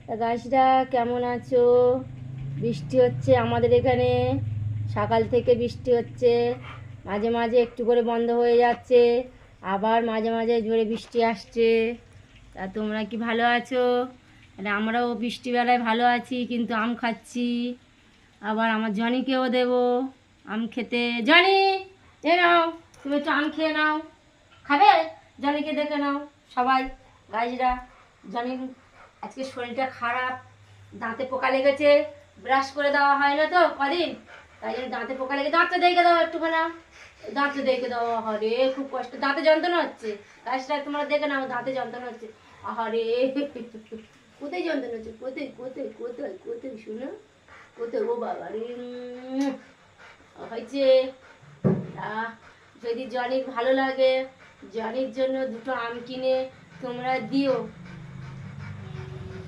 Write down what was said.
তা গাছটা কেমন আছো? বৃষ্টি হচ্ছে আমাদের এখানে, সকাল থেকে বৃষ্টি হচ্ছে, মাঝে মাঝে একটু করে বন্ধ হয়ে যাচ্ছে, আবার মাঝে মাঝে জোরে বৃষ্টি আসছে। তা তোমরা কি ভালো আছো? আর আমরাও বৃষ্টিবেলায় ভালো আছি, কিন্তু আম খাচ্ছি। আবার আমার জনিকেও দেবো আম খেতে। জনি, এ নাও, তুমি একটু আম খেয়ে নাও। খাবে? জনিকে দেখে নাও সবাই, গাইজরা। জনির আজকে শরীরটা খারাপ, দাঁতে পোকা লেগেছে, ব্রাশ করে দেওয়া হয় না তো কদিন, তাই জন্য দাঁতে পোকা লেগে। দাঁতটা দেখে দাও একটুখানা, দাঁতে দেখে দাও। আহারে খুব কষ্ট, দাঁতে যন্ত্রণা হচ্ছে। গাছটা তোমরা দেখে নাও, দাঁতে যন্ত্রণা হচ্ছে। আহারে কোথায় যন্ত্রণা হচ্ছে? কোথায় কোথায় কোথায় কোথায় শুনো? কোথায়? ও বাবা রে, হয়েছে। আহ, যদি জনির ভালো লাগে, জনির জন্য দুটো আম কিনে তোমরা দিও।